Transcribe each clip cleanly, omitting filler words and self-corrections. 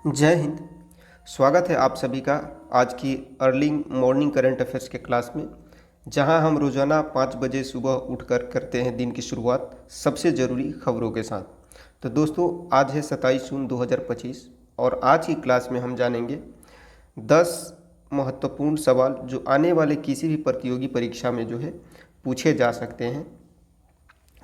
जय हिंद। स्वागत है आप सभी का आज की अर्ली मॉर्निंग करंट अफेयर्स के क्लास में, जहां हम रोज़ाना 5 बजे सुबह उठकर करते हैं दिन की शुरुआत सबसे ज़रूरी खबरों के साथ। तो दोस्तों, आज है 27 जून 2025 और आज की क्लास में हम जानेंगे 10 महत्वपूर्ण सवाल जो आने वाले किसी भी प्रतियोगी परीक्षा में जो है पूछे जा सकते हैं,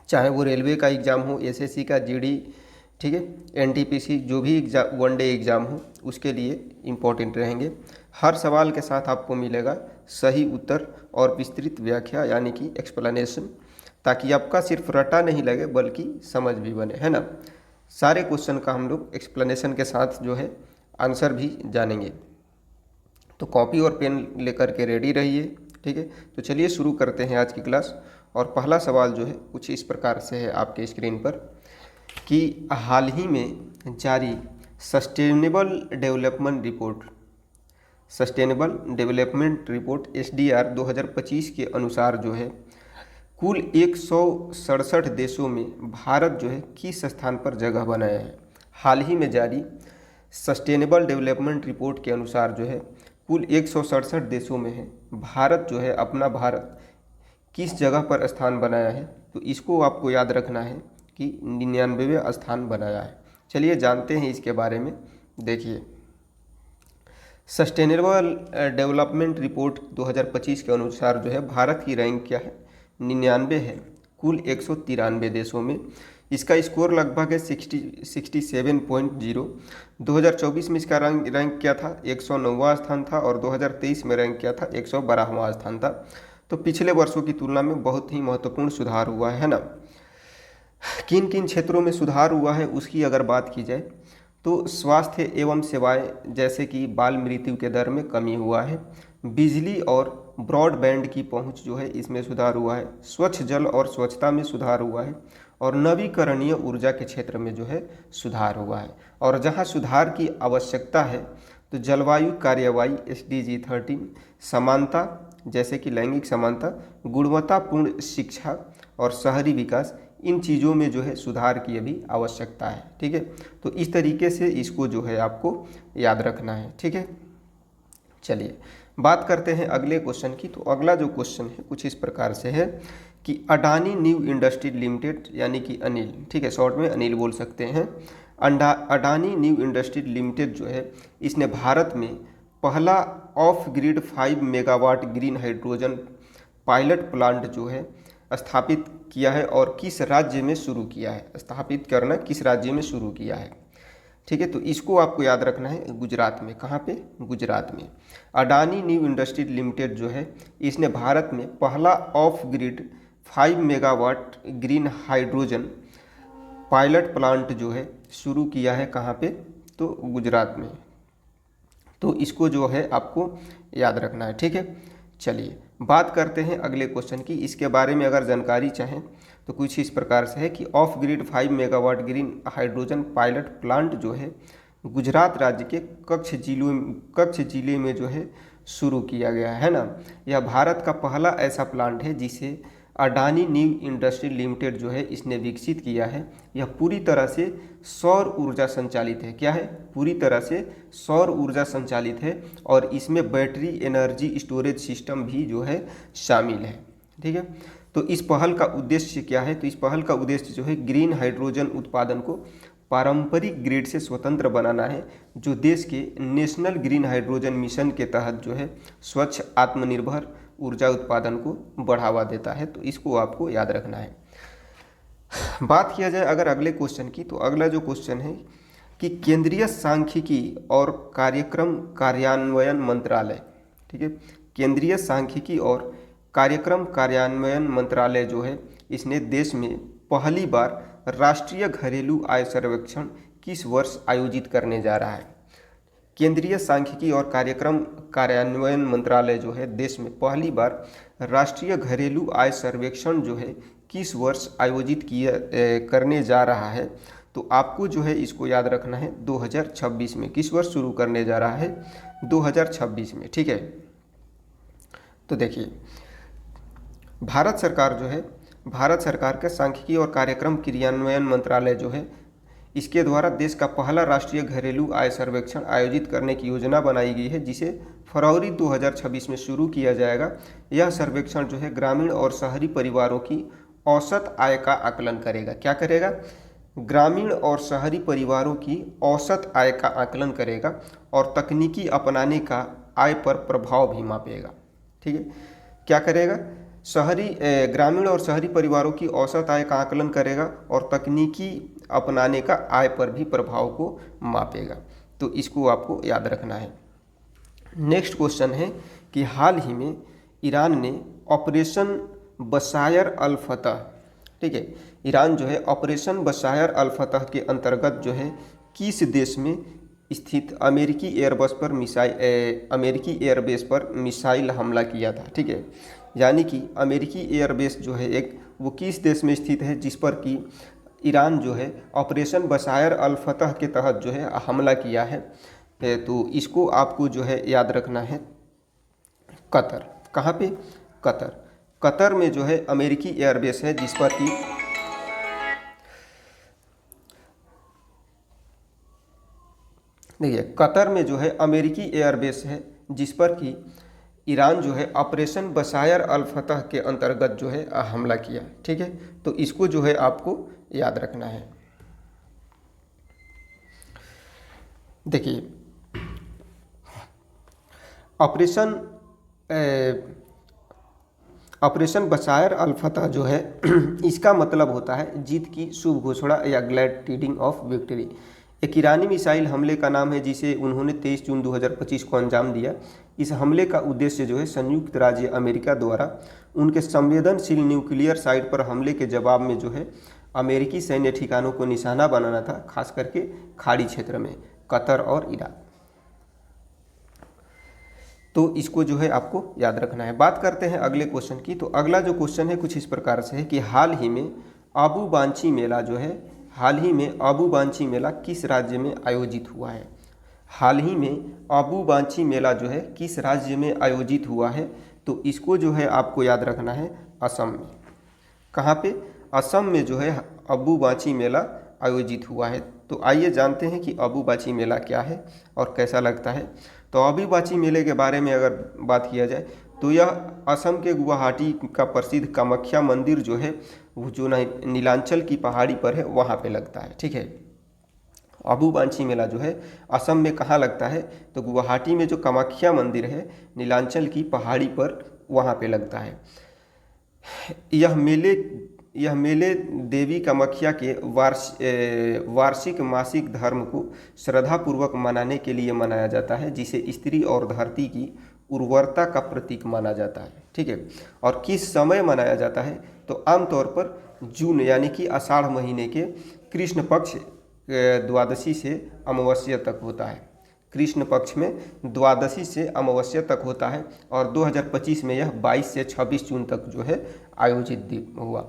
चाहे वो रेलवे का एग्ज़ाम हो, एसएससी का, जीडी, ठीक है, एनटीपीसी, जो भी एग्ज़ाम वनडे एग्ज़ाम हो उसके लिए इम्पोर्टेंट रहेंगे। हर सवाल के साथ आपको मिलेगा सही उत्तर और विस्तृत व्याख्या यानी कि एक्सप्लेनेशन, ताकि आपका सिर्फ रटा नहीं लगे बल्कि समझ भी बने, है ना। सारे क्वेश्चन का हम लोग एक्सप्लेनेशन के साथ जो है आंसर भी जानेंगे। तो कॉपी और पेन लेकर के रेडी रहिए, ठीक है। तो चलिए शुरू करते हैं आज की क्लास। और पहला सवाल जो है कुछ इस प्रकार से है आपके स्क्रीन पर कि हाल ही में जारी सस्टेनेबल डेवलपमेंट रिपोर्ट एसडीआर 2025 के अनुसार जो है कुल 167 देशों में भारत जो है किस स्थान पर जगह बनाया है। हाल ही में जारी सस्टेनेबल डेवलपमेंट रिपोर्ट के अनुसार जो है कुल 167 देशों में है भारत जो है अपना भारत किस जगह पर स्थान बनाया है। तो इसको आपको याद रखना है कि 99वें स्थान बनाया है। चलिए जानते हैं इसके बारे में। देखिए, सस्टेनेबल डेवलपमेंट रिपोर्ट 2025 के अनुसार जो है भारत की रैंक क्या है, 99 है कुल 193 देशों में। इसका स्कोर लगभग है 67.0। 2024 में इसका रैंक क्या था, 109वां स्थान था और 2023 में रैंक क्या था, 112वां स्थान था। तो पिछले वर्षों की तुलना में बहुत ही महत्वपूर्ण सुधार हुआ है ना। किन किन क्षेत्रों में सुधार हुआ है उसकी अगर बात की जाए तो स्वास्थ्य एवं सेवाएं, जैसे कि बाल मृत्यु के दर में कमी हुआ है, बिजली और ब्रॉडबैंड की पहुंच जो है इसमें सुधार हुआ है, स्वच्छ जल और स्वच्छता में सुधार हुआ है और नवीकरणीय ऊर्जा के क्षेत्र में जो है सुधार हुआ है। और जहां सुधार की आवश्यकता है तो जलवायु कार्यवाही SDG 13, समानता जैसे कि लैंगिक समानता, गुणवत्तापूर्ण शिक्षा और शहरी विकास, इन चीज़ों में जो है सुधार की अभी आवश्यकता है, ठीक है। तो इस तरीके से इसको जो है आपको याद रखना है, ठीक है। चलिए बात करते हैं अगले क्वेश्चन की। तो अगला जो क्वेश्चन है कुछ इस प्रकार से है कि अडानी न्यू इंडस्ट्री लिमिटेड यानी कि अनिल, ठीक है, शॉर्ट में अनिल बोल सकते हैं। अडानी न्यू इंडस्ट्री लिमिटेड जो है इसने भारत में पहला of grid 5 megawatt green hydrogen pilot plant जो है स्थापित किया है और किस राज्य में शुरू किया है, स्थापित करना किस राज्य में शुरू किया है, ठीक है। तो इसको आपको याद रखना है, गुजरात में। कहाँ पे, गुजरात में। अडानी न्यू इंडस्ट्री लिमिटेड जो है इसने भारत में पहला of grid 5 megawatt green hydrogen pilot plant जो है शुरू किया है। कहाँ पे, तो गुजरात में। तो इसको जो है आपको याद रखना है, ठीक है। चलिए बात करते हैं अगले क्वेश्चन की। इसके बारे में अगर जानकारी चाहें तो कुछ इस प्रकार से है कि of grid 5 megawatt green hydrogen pilot plant जो है गुजरात राज्य के कच्छ जिले में जो है शुरू किया गया है ना। यह भारत का पहला ऐसा प्लांट है जिसे अडानी न्यू इंडस्ट्री लिमिटेड जो है इसने विकसित किया है। यह पूरी तरह से सौर ऊर्जा संचालित है। क्या है, पूरी तरह से सौर ऊर्जा संचालित है और इसमें बैटरी एनर्जी स्टोरेज सिस्टम भी जो है शामिल है, ठीक है। तो इस पहल का उद्देश्य क्या है, तो इस पहल का उद्देश्य जो है ग्रीन हाइड्रोजन उत्पादन को पारंपरिक ग्रिड से स्वतंत्र बनाना है, जो देश के नेशनल ग्रीन हाइड्रोजन मिशन के तहत जो है स्वच्छ आत्मनिर्भर ऊर्जा उत्पादन को बढ़ावा देता है। तो इसको आपको याद रखना है। बात किया जाए अगर अगले क्वेश्चन की, तो अगला जो क्वेश्चन है कि केंद्रीय सांख्यिकी और कार्यक्रम कार्यान्वयन मंत्रालय, ठीक है, केंद्रीय सांख्यिकी और कार्यक्रम कार्यान्वयन मंत्रालय जो है इसने देश में पहली बार राष्ट्रीय घरेलू आय सर्वेक्षण किस वर्ष आयोजित करने जा रहा है। केंद्रीय सांख्यिकी और कार्यक्रम कार्यान्वयन मंत्रालय जो है देश में पहली बार राष्ट्रीय घरेलू आय सर्वेक्षण जो है किस वर्ष आयोजित करने जा रहा है। तो आपको जो है इसको याद रखना है 2026 में। किस वर्ष शुरू करने जा रहा है, 2026 में, ठीक है। तो देखिए, भारत सरकार का सांख्यिकी और कार्यक्रम क्रियान्वयन मंत्रालय जो है इसके द्वारा देश का पहला राष्ट्रीय घरेलू आय सर्वेक्षण आयोजित करने की योजना बनाई गई है, जिसे फरवरी 2026 में शुरू किया जाएगा। यह सर्वेक्षण जो है ग्रामीण और शहरी परिवारों की औसत आय का आकलन करेगा। क्या करेगा? ग्रामीण और शहरी परिवारों की औसत आय का आकलन करेगा और तकनीकी अपनाने का आय पर प्रभाव भी मापेगा। ठीक है, क्या करेगा? ग्रामीण और शहरी परिवारों की औसत आय का आकलन करेगा और तकनीकी अपनाने का आय पर भी प्रभाव को मापेगा। तो इसको आपको याद रखना है। नेक्स्ट क्वेश्चन है कि हाल ही में ईरान ने ऑपरेशन बशायर अल फतह, ठीक है, ईरान जो है ऑपरेशन बशायर अल फतह के अंतर्गत जो है किस देश में स्थित अमेरिकी एयरबेस पर मिसाइल हमला किया था। ठीक है, यानी कि अमेरिकी एयरबेस जो है वो किस देश में स्थित है जिस पर कि ईरान जो है ऑपरेशन बशायर अल फतह के तहत जो है हमला किया है। तो इसको आपको जो है याद रखना है कतर। कहाँ पे? कतर। कतर में जो है अमेरिकी एयरबेस है जिस पर कि देखिए, कतर में जो है अमेरिकी एयरबेस है जिस पर कि ईरान जो है ऑपरेशन बशायर अल फतह के अंतर्गत जो है हमला किया। ठीक है, तो इसको जो है आपको याद रखना है। देखिए, ऑपरेशन बशायर अल फतह जो है इसका मतलब होता है जीत की शुभ घोषणा या ग्लैड टीडिंग ऑफ विक्ट्री। एक ईरानी मिसाइल हमले का नाम है जिसे उन्होंने 23 जून 2025 को अंजाम दिया। इस हमले का उद्देश्य जो है संयुक्त राज्य अमेरिका द्वारा उनके संवेदनशील न्यूक्लियर साइट पर हमले के जवाब में जो है अमेरिकी सैन्य ठिकानों को निशाना बनाना था, खास करके खाड़ी क्षेत्र में कतर और इराक। तो इसको जो है आपको याद रखना है। बात करते हैं अगले क्वेश्चन की। तो अगला जो क्वेश्चन है कुछ इस प्रकार से है कि हाल ही में आबू बांची मेला किस राज्य में आयोजित हुआ है? हाल ही में आबू बांची मेला जो है किस राज्य में आयोजित हुआ है? तो इसको जो है आपको याद रखना है असम में। कहाँ पे? असम में जो है आबू बांची मेला आयोजित हुआ है। तो आइए जानते हैं कि आबू बांची मेला क्या है और कैसा लगता है। तो आबू बांची मेले के बारे में अगर बात किया जाए तो यह असम के गुवाहाटी का प्रसिद्ध कामाख्या मंदिर जो है वो जो नीलांचल की पहाड़ी पर है वहाँ पे लगता है। ठीक है, आबू बांची मेला जो है असम में कहाँ लगता है? तो गुवाहाटी में जो कामाख्या मंदिर है नीलांचल की पहाड़ी पर वहाँ पे लगता है। यह मेले देवी कामाख्या के वार्षिक मासिक धर्म को श्रद्धापूर्वक मनाने के लिए मनाया जाता है, जिसे स्त्री और धरती की उर्वरता का प्रतीक माना जाता है। ठीक है, और किस समय मनाया जाता है? तो आमतौर पर जून यानी कि आषाढ़ महीने के कृष्ण पक्ष द्वादशी से अमावस्या तक होता है। कृष्ण पक्ष में द्वादशी से अमावस्या तक होता है और 2025 में यह 22 से 26 जून तक जो है आयोजित हुआ।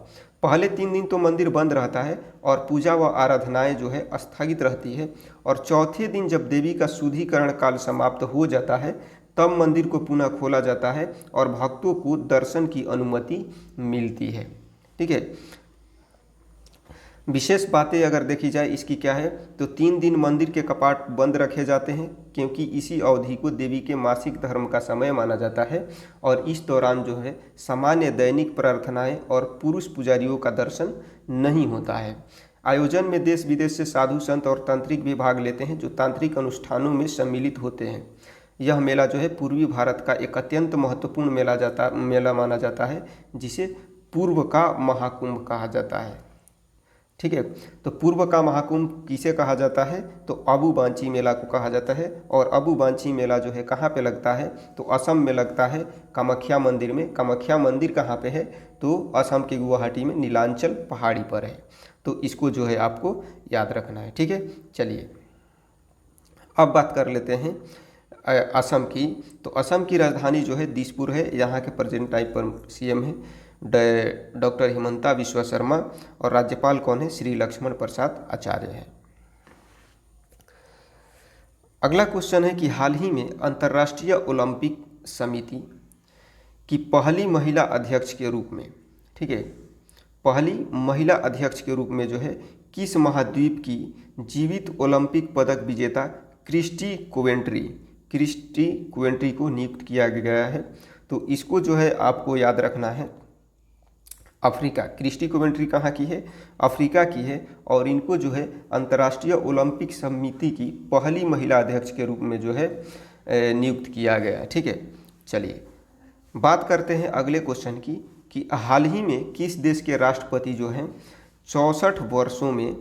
पहले 3 दिन तो मंदिर बंद रहता है और पूजा व आराधनाएं जो है स्थगित रहती है, और चौथे दिन जब देवी का शुद्धिकरण काल समाप्त हो जाता है तब मंदिर को पुनः खोला जाता है और भक्तों को दर्शन की अनुमति मिलती है। ठीक है, विशेष बातें अगर देखी जाए इसकी क्या है तो 3 दिन मंदिर के कपाट बंद रखे जाते हैं क्योंकि इसी अवधि को देवी के मासिक धर्म का समय माना जाता है, और इस दौरान जो है सामान्य दैनिक प्रार्थनाएं और पुरुष पुजारियों का दर्शन नहीं होता है। आयोजन में देश विदेश से साधु संत और तांत्रिक भी भाग लेते हैं जो तांत्रिक अनुष्ठानों में सम्मिलित होते हैं। यह मेला जो है पूर्वी भारत का एक अत्यंत महत्वपूर्ण मेला माना जाता है, जिसे पूर्व का महाकुंभ कहा जाता है। ठीक है, तो पूर्व का महाकुंभ किसे कहा जाता है? तो आबू बांची मेला को कहा जाता है। और आबू बांची मेला जो है कहाँ पे लगता है? तो असम में लगता है, कामाख्या मंदिर में। कामाख्या मंदिर कहाँ पे है? तो असम के गुवाहाटी में नीलांचल पहाड़ी पर है। तो इसको जो है आपको याद रखना है। ठीक है, चलिए अब बात कर लेते हैं असम की। तो असम की राजधानी जो है दिसपुर है। यहाँ के प्रेजेंट टाइम पर सीएम है डॉक्टर हिमंता बिस्वा शर्मा और राज्यपाल कौन है? श्री लक्ष्मण प्रसाद आचार्य है। अगला क्वेश्चन है कि हाल ही में अंतर्राष्ट्रीय ओलंपिक समिति की पहली महिला अध्यक्ष के रूप में, ठीक है, पहली महिला अध्यक्ष के रूप में जो है किस महाद्वीप की जीवित ओलंपिक पदक विजेता क्रिस्टी कोवेंट्री को नियुक्त किया गया है? तो इसको जो है आपको याद रखना है, अफ्रीका। क्रिस्टी कोवेंट्री कहाँ की है? अफ्रीका की है। और इनको जो है अंतर्राष्ट्रीय ओलंपिक समिति की पहली महिला अध्यक्ष के रूप में जो है नियुक्त किया गया है। ठीक है, चलिए बात करते हैं अगले क्वेश्चन की कि हाल ही में किस देश के राष्ट्रपति जो हैं 64 वर्षों में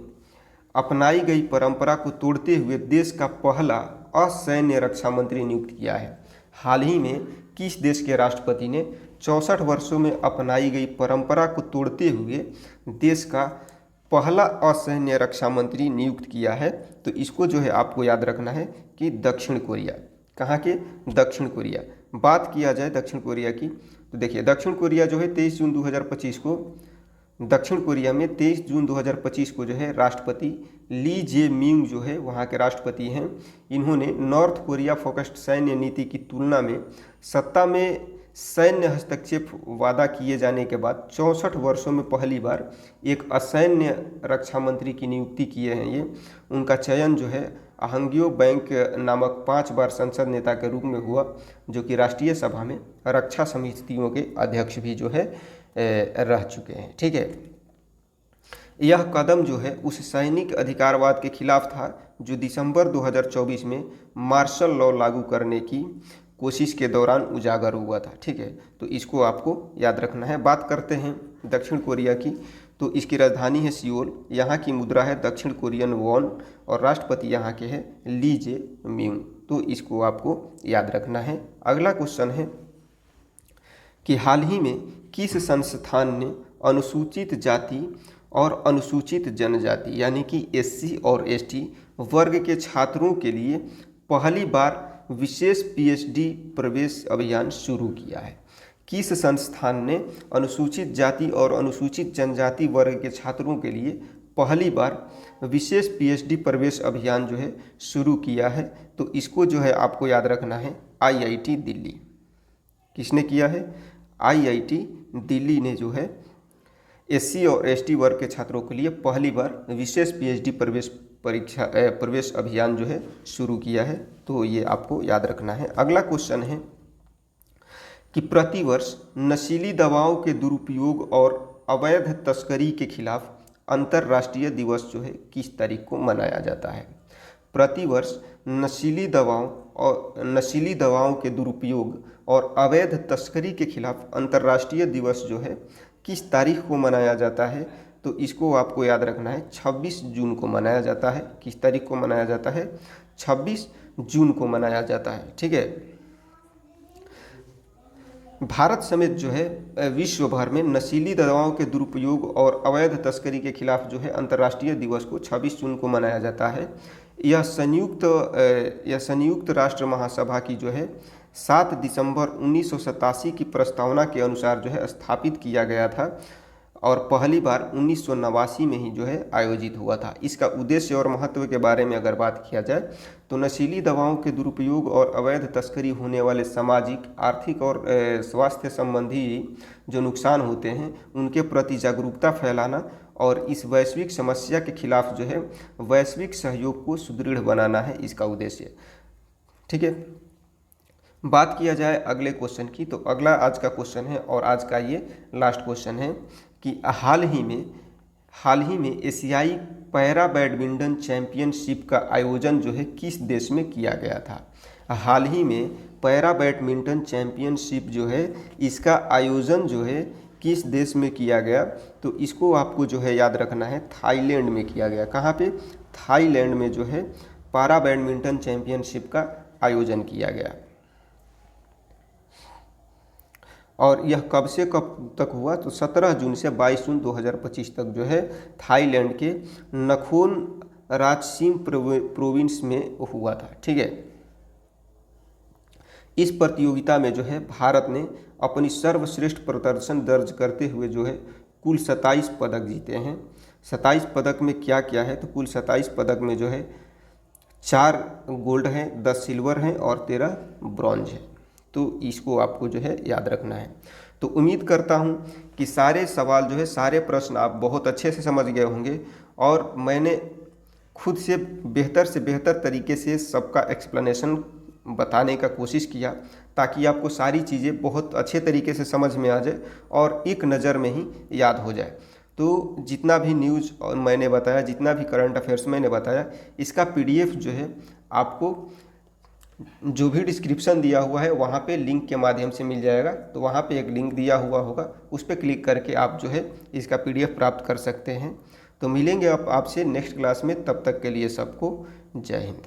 अपनाई गई परंपरा को तोड़ते हुए देश का पहला असैन्य रक्षा मंत्री नियुक्त किया है? हाल ही में किस देश के राष्ट्रपति ने 64 वर्षों में अपनाई गई परंपरा को तोड़ते हुए देश का पहला असैन्य रक्षा मंत्री नियुक्त किया है? तो इसको जो है आपको याद रखना है कि दक्षिण कोरिया। कहाँ के? दक्षिण कोरिया। बात किया जाए दक्षिण कोरिया की तो देखिए, दक्षिण कोरिया जो है 23 जून 2025 को, दक्षिण कोरिया में 23 जून 2025 को जो है राष्ट्रपति ली जे मिंग जो है वहाँ के राष्ट्रपति हैं। इन्होंने नॉर्थ कोरिया फोकस्ड सैन्य नीति की तुलना में सत्ता में सैन्य हस्तक्षेप वादा किए जाने के बाद 64 वर्षों में पहली बार एक असैन्य रक्षा मंत्री की नियुक्ति किए हैं। ये उनका चयन जो है आहंग्यो बैंक नामक 5 बार संसद नेता के रूप में हुआ, जो कि राष्ट्रीय सभा में रक्षा समितियों के अध्यक्ष भी जो है रह चुके हैं। ठीक है, यह कदम जो है उस सैनिक अधिकारवाद के खिलाफ था जो दिसंबर 2024 में मार्शल लॉ लागू करने की कोशिश के दौरान उजागर हुआ था। ठीक है, तो इसको आपको याद रखना है। बात करते हैं दक्षिण कोरिया की, तो इसकी राजधानी है सियोल, यहाँ की मुद्रा है दक्षिण कोरियन वॉन और राष्ट्रपति यहाँ के हैं ली जे मिंग। तो इसको आपको याद रखना है। अगला क्वेश्चन है कि हाल ही में किस संस्थान ने अनुसूचित जाति और अनुसूचित जनजाति यानी कि एससी और एसटी वर्ग के छात्रों के लिए पहली बार विशेष पीएचडी प्रवेश अभियान शुरू किया है? किस संस्थान ने अनुसूचित जाति और अनुसूचित जनजाति वर्ग के छात्रों के लिए पहली बार विशेष पीएचडी प्रवेश अभियान जो है शुरू किया है? तो इसको जो है आपको याद रखना है आईआईटी दिल्ली। किसने किया है? आईआईटी दिल्ली ने जो है एससी और एसटी वर्ग के छात्रों के लिए पहली बार विशेष पीएचडी प्रवेश अभियान जो है शुरू किया है। तो ये आपको याद रखना है। अगला क्वेश्चन है कि प्रतिवर्ष नशीली दवाओं के दुरुपयोग और अवैध तस्करी के खिलाफ अंतर्राष्ट्रीय दिवस जो है किस तारीख को मनाया जाता है? प्रतिवर्ष नशीली दवाओं के दुरुपयोग और अवैध तस्करी के खिलाफ अंतर्राष्ट्रीय दिवस जो है किस तारीख को मनाया जाता है? तो इसको आपको याद रखना है 26 जून को मनाया जाता है। किस तारीख को मनाया जाता है? 26 जून को मनाया जाता है। ठीक है, भारत समेत जो है विश्व भर में नशीली दवाओं के दुरुपयोग और अवैध तस्करी के खिलाफ जो है अंतर्राष्ट्रीय दिवस को 26 जून को मनाया जाता है। यह संयुक्त राष्ट्र महासभा की जो है 7 दिसंबर 1987 की प्रस्तावना के अनुसार जो है स्थापित किया गया था और पहली बार 1989 में ही जो है आयोजित हुआ था। इसका उद्देश्य और महत्व के बारे में अगर बात किया जाए तो नशीली दवाओं के दुरुपयोग और अवैध तस्करी होने वाले सामाजिक, आर्थिक और स्वास्थ्य संबंधी जो नुकसान होते हैं उनके प्रति जागरूकता फैलाना और इस वैश्विक समस्या के खिलाफ जो है वैश्विक सहयोग को सुदृढ़ बनाना है इसका उद्देश्य। ठीक है, बात किया जाए अगले क्वेश्चन की, तो अगला आज का क्वेश्चन है और आज का ये लास्ट क्वेश्चन है कि हाल ही में एशियाई पैरा बैडमिंटन चैंपियनशिप का आयोजन जो है किस देश में किया गया था? हाल ही में पैरा बैडमिंटन चैंपियनशिप जो है इसका आयोजन जो है किस देश में किया गया? तो इसको आपको जो है याद रखना है थाईलैंड में किया गया। कहाँ पे? थाईलैंड में जो है पैरा बैडमिंटन चैंपियनशिप का आयोजन किया गया। और यह कब से कब तक हुआ? तो 17 जून से 22 जून 2025 तक जो है थाईलैंड के नखोन राचसीन प्रोविंस में हुआ था। ठीक है, इस प्रतियोगिता में जो है भारत ने अपनी सर्वश्रेष्ठ प्रदर्शन दर्ज करते हुए जो है कुल 27 पदक जीते हैं। 27 पदक में क्या क्या है? तो कुल 27 पदक में जो है 4 गोल्ड हैं, 10 सिल्वर हैं और 13 ब्रॉन्ज है। तो इसको आपको जो है याद रखना है। तो उम्मीद करता हूँ कि सारे सवाल जो है सारे प्रश्न आप बहुत अच्छे से समझ गए होंगे और मैंने खुद से बेहतर तरीके से सबका एक्सप्लेनेशन बताने का कोशिश किया, ताकि आपको सारी चीज़ें बहुत अच्छे तरीके से समझ में आ जाए और एक नज़र में ही याद हो जाए। तो जितना भी न्यूज़ और मैंने बताया, जितना भी करंट अफेयर्स मैंने बताया, इसका पीडीएफ जो है आपको जो भी डिस्क्रिप्शन दिया हुआ है वहाँ पे लिंक के माध्यम से मिल जाएगा। तो वहाँ पे एक लिंक दिया हुआ होगा, उस पर क्लिक करके आप जो है इसका पीडीएफ प्राप्त कर सकते हैं। तो मिलेंगे आपसे नेक्स्ट क्लास में, तब तक के लिए सबको जय हिंद।